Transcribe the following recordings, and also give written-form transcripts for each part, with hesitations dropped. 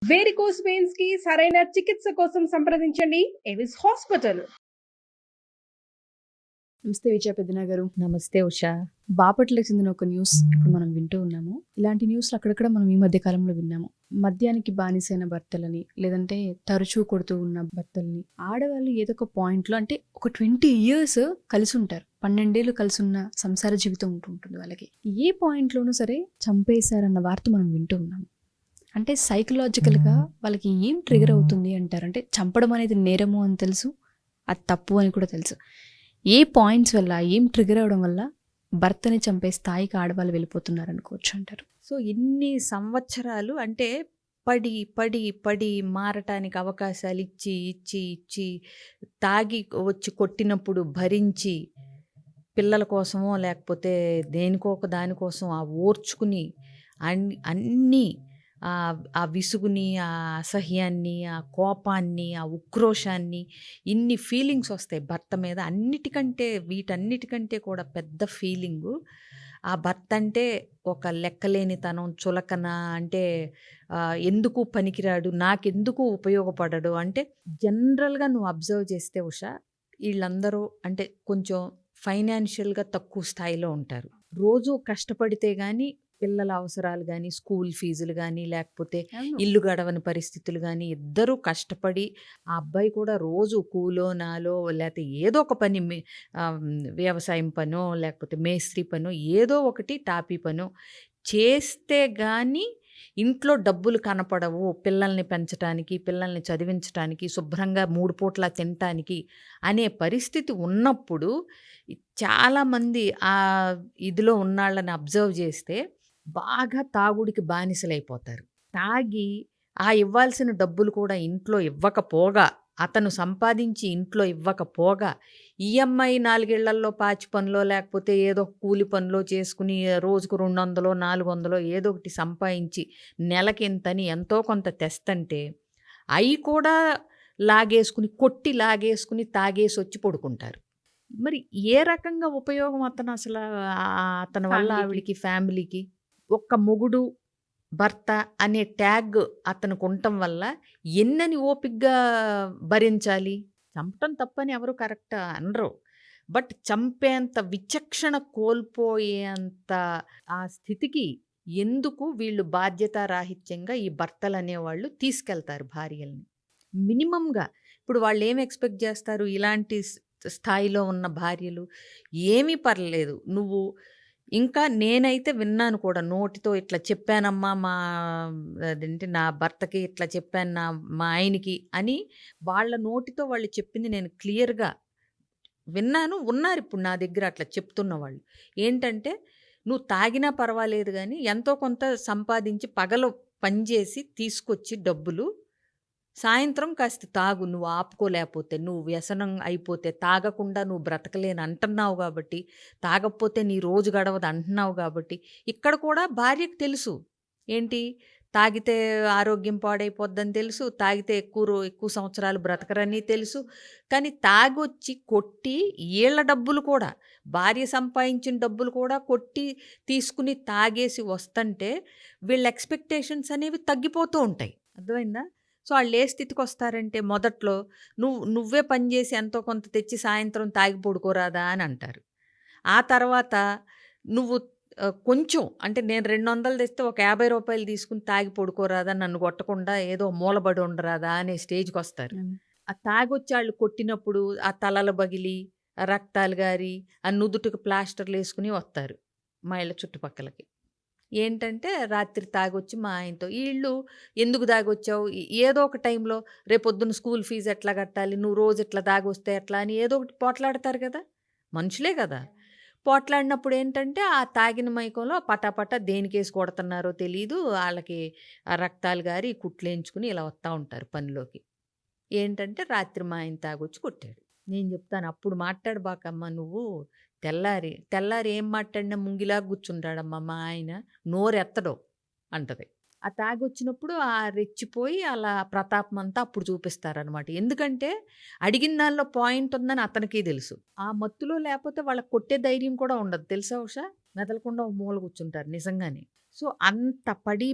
Varicose veins కి సరైన చికిత్స కోసం సంప్రదించండి ఎవిస్ హాస్పిటల్. నమస్తే విజయ పెద్దన గారు. నమస్తే ఉషా. బాపట్లకు చెందిన ఒక న్యూస్ ఇప్పుడు మనం వింటూ ఉన్నాము. ఇలాంటి న్యూస్లు అక్కడక్కడ మనం ఈ మధ్య కాలంలో విన్నాము. మద్యానికి బానిసైన భర్తలని, లేదంటే తరచూ కొడుతూ ఉన్న భర్తల్ని, ఆడవాళ్ళు ఏదో ఒక పాయింట్లో, అంటే ఒక 20 years కలిసి ఉంటారు, 12 ఏళ్ళు కలిసి ఉన్న సంసార జీవితం ఉంటుంది వాళ్ళకి. ఏ పాయింట్లోనూ సరే చంపేశారన్న వార్త మనం వింటూ ఉన్నాము. అంటే సైకలాజికల్గా వాళ్ళకి ఏం ట్రిగర్ అవుతుంది అంటారు? అంటే చంపడం అనేది నేరము అని తెలుసు, అది తప్పు అని కూడా తెలుసు. ఏ పాయింట్స్ వల్ల, ఏం ట్రిగర్ అవడం వల్ల భర్తని చంపే స్థాయికి ఆడవాళ్ళు వెళ్ళిపోతున్నారు అనుకోవచ్చు అంటారు? సో ఇన్ని సంవత్సరాలు అంటే పడి పడి పడి మారటానికి అవకాశాలు ఇచ్చి ఇచ్చి ఇచ్చి తాగి వచ్చి కొట్టినప్పుడు భరించి పిల్లల కోసమో లేకపోతే దేనికో ఒక దానికోసం ఆ ఓర్చుకుని అన్నీ ఆ విసుగుని, ఆ అసహ్యాన్ని, ఆ కోపాన్ని, ఆ ఉక్రోషాన్ని, ఇన్ని ఫీలింగ్స్ వస్తాయి భర్త మీద. వీటన్నిటికంటే కూడా పెద్ద ఫీలింగు ఆ భర్త అంటే ఒక లెక్కలేనితనం, చులకన, అంటే ఎందుకు పనికిరాడు, నాకెందుకు ఉపయోగపడడు. అంటే జనరల్గా నువ్వు అబ్జర్వ్ చేస్తే ఉషా, వీళ్ళందరూ అంటే కొంచెం ఫైనాన్షియల్గా తక్కువ స్థాయిలో ఉంటారు. రోజు కష్టపడితే కానీ పిల్లల అవసరాలు కానీ, స్కూల్ ఫీజులు కానీ, లేకపోతే ఇల్లు గడవని పరిస్థితులు కానీ, ఇద్దరూ కష్టపడి ఆ అబ్బాయి కూడా రోజు కూలో నాలో లేకపోతే ఏదో ఒక పని, వ్యవసాయం పనో లేకపోతే మేస్త్రి పనో ఏదో ఒకటి టాపీ పనో చేస్తే కానీ ఇంట్లో డబ్బులు కనపడవు పిల్లల్ని పెంచడానికి, పిల్లల్ని చదివించడానికి, శుభ్రంగా 3 పూట్ల తినటానికి అనే పరిస్థితి ఉన్నప్పుడు చాలామంది ఆ ఇదిలో ఉన్నాళ్ళని అబ్జర్వ్ చేస్తే బాగా తాగుడికి బానిసలైపోతారు. తాగి ఇవ్వాల్సిన డబ్బులు కూడా ఇంట్లో ఇవ్వకపోగా, అతను సంపాదించి ఇంట్లో ఇవ్వకపోగా, ఈఎంఐ 4 ఏళ్లలో పాచి పనిలో లేకపోతే ఏదో కూలి పనిలో చేసుకుని రోజుకు 200 400 ఏదో ఒకటి సంపాదించి నెలకింతని ఎంతో కొంత తెస్తంటే అవి కూడా కొట్టి లాగేసుకుని తాగేసి వచ్చి పడుకుంటారు. మరి ఏ రకంగా ఉపయోగం అతని వల్ల ఆవిడికి, ఫ్యామిలీకి? ఒక్క మొగుడు భర్త అనే ట్యాగ్ అతనికి ఉండటం వల్ల ఎన్నని ఓపికగా భరించాలి. చంపటం తప్పని ఎవరు కరెక్ట్ అనరు, బట్ చంపేంత విచక్షణ కోల్పోయేంత ఆ స్థితికి ఎందుకు వీళ్ళు బాధ్యతారాహిత్యంగా ఈ భర్తలు అనేవాళ్ళు తీసుకెళ్తారు భార్యల్ని? మినిమంగా ఇప్పుడు వాళ్ళు ఏం ఎక్స్పెక్ట్ చేస్తారు? ఇలాంటి స్థాయిలో ఉన్న భార్యలు ఏమీ పర్లేదు, నువ్వు ఇంకా నేనైతే విన్నాను కూడా, నోటితో ఇట్లా చెప్పానమ్మా అదేంటి నా భర్తకి ఇట్లా చెప్పాను మా ఆయనకి అని వాళ్ళ నోటితో వాళ్ళు చెప్పింది నేను క్లియర్గా విన్నాను. ఉన్నారు ఇప్పుడు నా దగ్గర అట్లా చెప్తున్న వాళ్ళు. ఏంటంటే, నువ్వు తాగినా పర్వాలేదు కానీ ఎంతో కొంత సంపాదించి పగలు పనిచేసి తీసుకొచ్చి డబ్బులు సాయంత్రం కాస్త తాగు, నువ్వు ఆపుకోలేకపోతే, నువ్వు వ్యసనం అయిపోతే, తాగకుండా నువ్వు బ్రతకలేని అంటున్నావు కాబట్టి, తాగకపోతే నీ రోజు గడవదు అంటున్నావు కాబట్టి, ఇక్కడ కూడా భార్యకు తెలుసు ఏంటి, తాగితే ఆరోగ్యం పాడైపోద్దని తెలుసు, తాగితే ఎక్కువ సంవత్సరాలు బ్రతకరని తెలుసు. కానీ తాగొచ్చి కొట్టి వీళ్ళ డబ్బులు కూడా, భార్య సంపాదించిన డబ్బులు కూడా కొట్టి తీసుకుని తాగేసి వస్తుంటే వీళ్ళ ఎక్స్పెక్టేషన్స్ అనేవి తగ్గిపోతూ ఉంటాయి. అర్థమైందా? సో వాళ్ళు ఏ స్థితికి వస్తారంటే, మొదట్లో నువ్వే పనిచేసి ఎంతో కొంత తెచ్చి సాయంత్రం తాగి పడుకోరాదా అని అంటారు. ఆ తర్వాత నువ్వు కొంచెం, అంటే నేను 200 తెస్తే ఒక 50 రూపాయలు తీసుకుని తాగి పడుకోరాదా, నన్ను కొట్టకుండా ఏదో మూలబడి ఉండరాదా అనే స్టేజ్కి వస్తారు. ఆ తాగొచ్చి వాళ్ళు కొట్టినప్పుడు ఆ తలలు బగిలి, ఆ రక్తాలు గారి, ఆ నుదుటికి ప్లాస్టర్లు వేసుకుని వస్తారు మా ఇళ్ళ చుట్టుపక్కలకి. ఏంటంటే, రాత్రి తాగొచ్చి మా ఆయనతో, వీళ్ళు ఎందుకు తాగొచ్చావు, ఏదో ఒక టైంలో రేపొద్దున స్కూల్ ఫీజు ఎట్లా కట్టాలి, నువ్వు రోజు ఇట్లా తాగొస్తే ఎట్లా అని ఏదో ఒకటి పోట్లాడతారు కదా, మనుషులే కదా. పోట్లాడినప్పుడు ఏంటంటే, ఆ తాగిన మైకంలో పటాపట దేనికేసి కొడుతున్నారో తెలీదు, వాళ్ళకి ఆ రక్తాలు గారి కుట్లేయించుకుని ఇలా వస్తూ ఉంటారు పనిలోకి. ఏంటంటే, రాత్రి మా ఆయన తాగొచ్చి కొట్టాడు. నేను చెప్తాను, అప్పుడు మాట్లాడబాకమ్మా నువ్వు, తెల్లారి ఏం మాట్లాడినా ముంగిలా కూర్చుంటాడమ్మా మా ఆయన, నోరెత్తడు అంటది. ఆ తాగొచ్చినప్పుడు రెచ్చిపోయి అలా ప్రతాపం అంతా అప్పుడు చూపిస్తారనమాట. ఎందుకంటే అడిగిన దానిలో పాయింట్ ఉందని అతనికి తెలుసు. ఆ మత్తులో లేకపోతే వాళ్ళకి కొట్టే ధైర్యం కూడా ఉండదు తెలుసా ఉషా, మెదలకుండా ఒక మూల కూర్చుంటారు నిజంగానే. సో, అంత పడి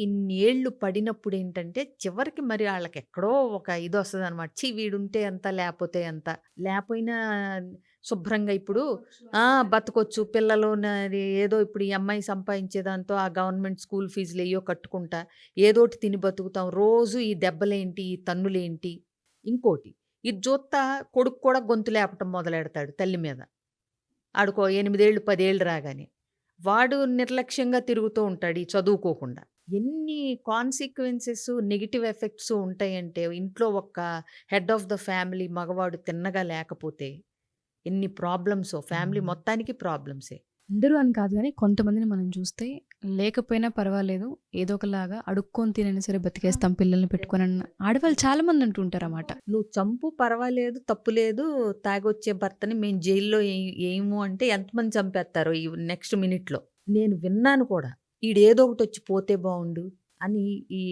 ఇన్నేళ్ళు పడినప్పుడు ఏంటంటే, చివరికి మరి ఆళ్ళకెక్కడో ఒక ఇదొస్తదనమాట. ఛీ! వీడుంటే ఎంత, లేపోతే ఎంత. లేపోయినా శుభ్రంగా ఇప్పుడు బతకొచ్చు. పిల్లలు ఏదో ఇప్పుడు ఈ అమ్మాయి సంపాదించే దాంతో ఆ గవర్నమెంట్ స్కూల్ ఫీజులెయ్యో కట్టుకుంటా, ఏదోటి తిని బతుకుతాం. రోజు ఈ దెబ్బలేంటి, ఈ తన్నులేంటి. ఇంకోటి, ఇది జూత్తా కొడుకు కూడా గొంతు లేపటం మొదలెడతాడు తల్లి మీద. ఆడికో 8 ఏళ్ళు, 10 ఏళ్ళు రాగానే. వాడు నిర్లక్ష్యంగా తిరుగుతూ ఉంటాడు ఈ చదువుకోకుండా. ఎన్ని కాన్సిక్వెన్సెస్, నెగెటివ్ ఎఫెక్ట్స్ ఉంటాయంటే ఇంట్లో ఒక హెడ్ ఆఫ్ ద ఫ్యామిలీ మగవాడు తిన్నగా లేకపోతే ఎన్ని ప్రాబ్లమ్సో. ఫ్యామిలీ మొత్తానికి ప్రాబ్లమ్సే. అందరూ అని కాదు గానీ, కొంతమందిని మనం చూస్తే లేకపోయినా పర్వాలేదు, ఏదో ఒకలాగా అడుక్కొని తినైనా సరే బతికేస్తాం పిల్లల్ని పెట్టుకొనన్న ఆడవాళ్ళు చాలా మంది అంటుంటారన్నమాట. నువ్వు చంపు పర్వాలేదు, తప్పు లేదు, తాగొచ్చే భర్తని మేము జైల్లో ఏయము అంటే ఎంతమంది చంపేస్తారో ఈ నెక్స్ట్ మినిట్‌లో. నేను విన్నాను కూడా. ఈడేదో ఒకటొచ్చి పోతే బావుండు అని ఈ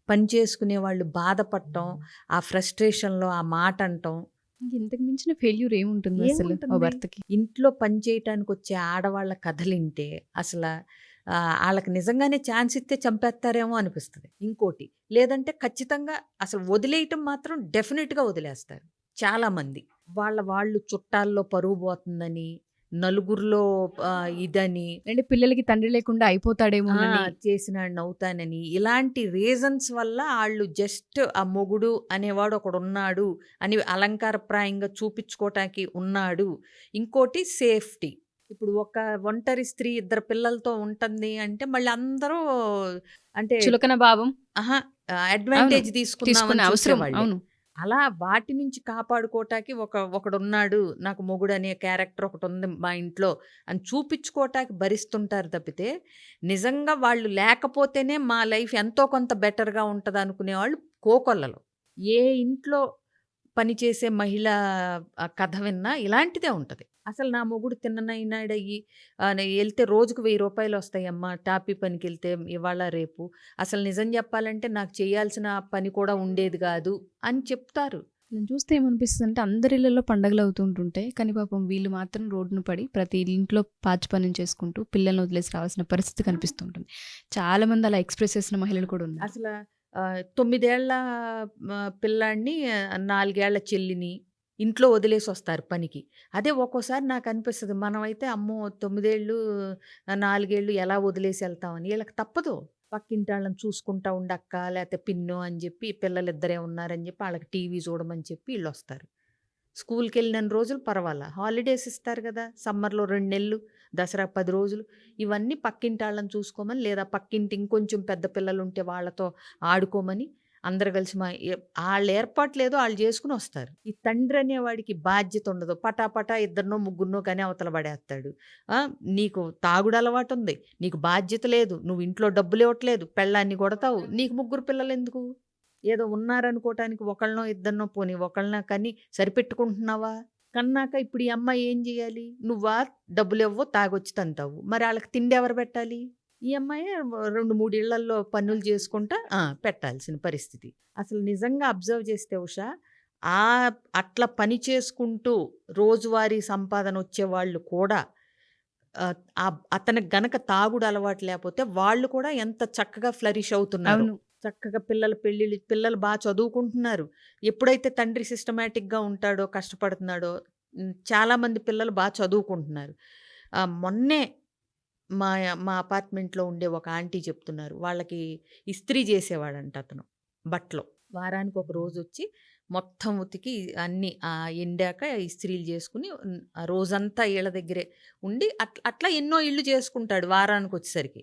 పని చేసుకునే వాళ్ళు బాధపడటం, ఆ ఫ్రస్ట్రేషన్‌లో ఆ మాట అనటం. ఇంతకు మించిన ఫెయిల్యూర్ ఏముంటుంది అసలు ఓ ఏముంటుంది? భర్తకి? ఇంట్లో పని చేయటానికొచ్చే ఆడవాళ్ళ కథలింటే అసల ఆళ్ళకి నిజంగానే ఛాన్స్ ఇస్తే చంపేస్తారేమో అనిపిస్తది. ఇంకోటి, లేదంటే ఖచ్చితంగా అసలు వదిలేయటం మాత్రం డెఫినిట్‌గా వదిలేస్తారు చాలామంది. వాళ్ళు చుట్టాల్లో పరువు పోతుందని, నలుగురిలో ఇదని, అంటే పిల్లలకి తండ్రి లేకుండా అయిపోతాడేమోనని. చేసినాడిని అవుతానని, ఇలాంటి రీజన్స్ వల్ల ఆళ్ళు జస్ట్ ఆ మొగుడు అనేవాడు ఒకడున్నాడు అని అలంకారప్రాయంగా చూపించుకోవటానికి ఉన్నాడు. ఇంకోటి సేఫ్టీ. ఇప్పుడు ఒక ఒంటరి స్త్రీ ఇద్దరు పిల్లలతో ఉంటుంది అంటే మళ్ళీ అందరూ అంటే చులకన భావం అహా! అడ్వాంటేజ్ తీసుకునే తీసుకుందామని అవసరం. చూసేవాళ్ళే. అవును. అలా వాటి నుంచి కాపాడుకోవటానికి ఒకడున్నాడు, నాకు మొగుడనే క్యారెక్టర్ ఒకటుంది మా ఇంట్లో అని చూపించుకోవటానికి భరిస్తుంటారు తప్పితే, నిజంగా వాళ్ళు లేకపోతేనే మా లైఫ్ ఎంతో కొంత బెటర్‌గా ఉంటదనుకునేవాళ్ళు కోకొల్లలు. ఏ ఇంట్లో పనిచేసే మహిళ కథ విన్నా ఇలాంటిదే ఉంటది. అసలు నా మొగుడు తిన్ననైనాడయ్యి ఎళ్తే రోజుకు ₹1000 వస్తాయమ్మా టాపీ పనికెళ్తే ఇవాళ రేపు. అసలు నిజం చెప్పాలంటే నాకు చేయాల్సిన పని కూడా ఉండేది గాదు అని చెప్తారు. నేను చూస్తే ఏమనిపిస్తుందంటే అందరి ఇళ్లలో పండగలు అవుతుంటుంటాయి. కానీ పాపం వీళ్ళు మాత్రం రోడ్డున పడి ప్రతి ఇంట్లో పాచి పనులు చేసుకుంటూ పిల్లల్ని వదిలేసి రావాల్సిన పరిస్థితి కనిపిస్తుంటుంది. చాలా మంది అలా ఎక్స్‌ప్రెస్ చేసిన మహిళలు కూడా ఉన్నారు. అసల 9 ఏళ్ల పిల్లాడిని, 4 ఏళ్ల చెల్లిని ఇంట్లో వదిలేసొస్తారు పనికి. అదే ఒక్కోసారి నాకనిపిస్తది మనమైతే అమ్మో! 9 ఏళ్ళు, 4 ఏళ్ళు ఎలా వదిలేసి ఎళ్తామని. ఈళ్ళకి తప్పదు. పక్కింటాళ్ళని చూసుకుంటా ఉండక్క, లేతే పిన్నో అని జెప్పి పిల్లలిద్దరే ఉన్నారని జెప్పి ఆళ్ళకి టీవీ చూడమని చెప్పి ఈళ్ళొస్తారు. స్కూల్‌కెళ్ళినన్ని రోజులు పర్వాలా. హాలిడేస్ ఇస్తారు గదా! సమ్మర్‌లో 2 నెలలు, దసరా 10 రోజులు. ఇవన్నీ పక్కింటాళ్ళని చూసుకోమని, లేదా పక్కింటి ఇంకొంచెం పెద్ద పిల్లలుంటే వాళ్ళతో ఆడుకోమని, అందరూ కలిసి ఆళ్ళ ఏర్పాట్లేదో ఆళ్ళు జేసుకొని వస్తారు. ఈ తండ్రి అనేవాడికి బాధ్యత ఉండదు. పటాపటా ఇద్దరినో, ముగ్గురినో కని అవతల పడేస్తాడు. నీకు తాగుడలవాటుంది, నీకు బాధ్యత లేదు, నువ్వు ఇంట్లో డబ్బులివ్వట్లేదు, పెళ్ళాన్ని కొడతావు, నీకు ముగ్గురు పిల్లలెందుకు? ఏదో ఉన్నారనుకోవటానికి ఒకళ్ళనో, ఇద్దరినో పోనీ ఒకళ్ళనో కని సరిపెట్టుకుంటున్నావా? కన్నాక ఇప్పుడు ఈ అమ్మాయి ఏం జేయాలి? నువ్వా డబ్బులివ్వవు, తాగొచ్చి తంతావు. మరి ఆళ్ళకి తిండి ఎవరు పెట్టాలి? ఈ అమ్మాయే 2, 3 ఇళ్లల్లో పనులు చేసుకుంటా పెట్టాల్సిన పరిస్థితి. అసలు నిజంగా అబ్జర్వ్ చేస్తే ఉషా, అట్లా పని చేసుకుంటూ రోజువారీ సంపాదన వచ్చేవాళ్ళు కూడా అతనికి గనక తాగుడు అలవాటు లేపోతే వాళ్ళు కూడా ఎంత చక్కగా ఫ్లరిష్ అవుతున్నారు. అవును. చక్కగా పిల్లలు బా చదువుకుంటున్నారు. ఎప్పుడైతే తండ్రి సిస్టమాటిక్‌గా ఉంటాడో, కష్టపడుతున్నాడో చాలామంది పిల్లలు బా చదువుకుంటున్నారు. మొన్నే మా మా అపార్ట్మెంట్‌లో ఉండే ఒక ఆంటీ చెప్తున్నారు. వాళ్ళకి ఇస్త్రీ చేసేవాడంట అతను బట్టలు. వారానికి ఒక రోజొచ్చి మొత్తం ఉతికి అన్నీ ఎండాక ఇస్త్రీలు చేసుకొని ఆ రోజంతా ఈళ్ళ దగ్గరే ఉండి అట్లా ఎన్నో ఇళ్ళు చేసుకుంటాడు వారానికొచ్చేసరికి.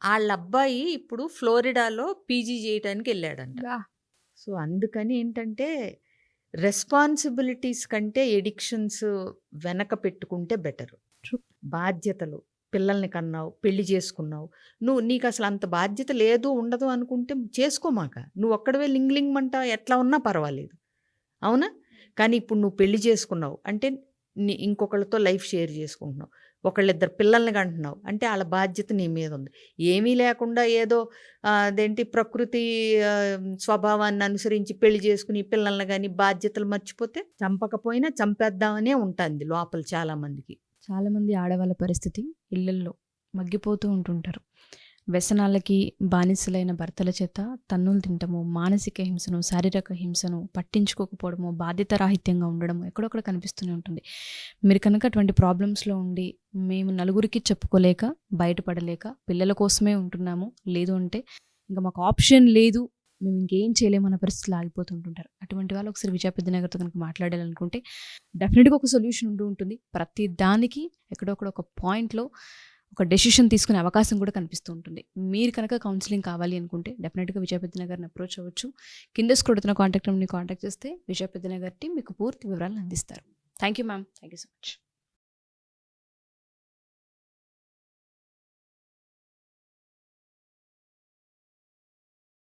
ఆళ్ళబ్బాయి ఇప్పుడు ఫ్లోరిడాలో పీజీ చేయటానికి ఎళ్ళాడంట. యాహ్! సో, అందుకని ఏంటంటే రెస్పాన్సిబిలిటీస్ కంటే ఎడిక్షన్స్ వెనక పెట్టుకుంటే బెటరు. ట్రూ. బాధ్యతలు. పిల్లల్ని కన్నావు, పెళ్లి చేసుకున్నావు. నీకసలు అంత బాధ్యత లేదు, ఉండదు అనుకుంటే చేసుకోమాక. నువ్వొక్కడివే లింగ్ ఎట్లా ఉన్నా పర్వాలేదు. అవునా? కానీ ఇప్పుడు నువ్వు పెళ్లి చేసుకున్నావు అంటే ఇంకొకళ్ళతో లైఫ్ షేర్ చేసుకుంటున్నావు. ఒకళ్ళిద్దరు పిల్లల్ని కంటున్నావు అంటే ఆళ్ళ బాధ్యత నీ మీద ఉంది. ఏమీ లేకుండా ఏదో అదేంటి ప్రకృతి స్వభావాన్ని అనుసరించి పెళ్లి చేసుకుని పిల్లల్ని గాని బాధ్యతలు మర్చిపోతే చంపకపోయినా చంపేద్దామనే ఉంటుంది లోపల చాలామందికి. చాలామంది ఆడవాళ్ళ పరిస్థితి ఇళ్లల్లో మగ్గిపోతూ ఉంటుంటారు. వ్యసనాలకి బానిసలైన భర్తల చేత తన్నులు తింటము, మానసిక హింసను, శారీరక హింసను, పట్టించుకోకపోవడము, బాధ్యత రాహిత్యంగా ఉండడము ఎక్కడొక్కడ కనిపిస్తూనే ఉంటుంది. మీరు కనుక అటువంటి ప్రాబ్లమ్స్లో ఉండి మేము నలుగురికి చెప్పుకోలేక, బయటపడలేక, పిల్లల కోసమే ఉంటున్నాము, లేదు అంటే ఇంకా మాకు ఆప్షన్ లేదు, మేము ఇంకేం చేయలేము అన్న పరిస్థితులు ఆగిపోతుంటుంటారు. అటువంటి వాళ్ళు ఒకసారి విజయ పెద్దనగర్తో కనుక మాట్లాడాలనుకుంటే డెఫినెట్గా ఒక సొల్యూషన్ ఉంటూ ఉంటుంది. ప్రతి దానికి ఎక్కడొక్కడ ఒక పాయింట్లో ఒక డెసిషన్ తీసుకునే అవకాశం కూడా కనిపిస్తూ ఉంటుంది. మీరు కనుక కౌన్సిలింగ్ కావాలి అనుకుంటే డెఫినెట్గా విజయ పెద్దనగర్ని అప్రోచ్ అవ్వచ్చు. కింద స్క్రోల్ అవుతున్న కాంటాక్ట్ నెంబర్ని కాంటాక్ట్ చేస్తే విజయ పెద్దనగర్ టీం మీకు పూర్తి వివరాలను అందిస్తారు. Thank you ma'am. Thank you so much.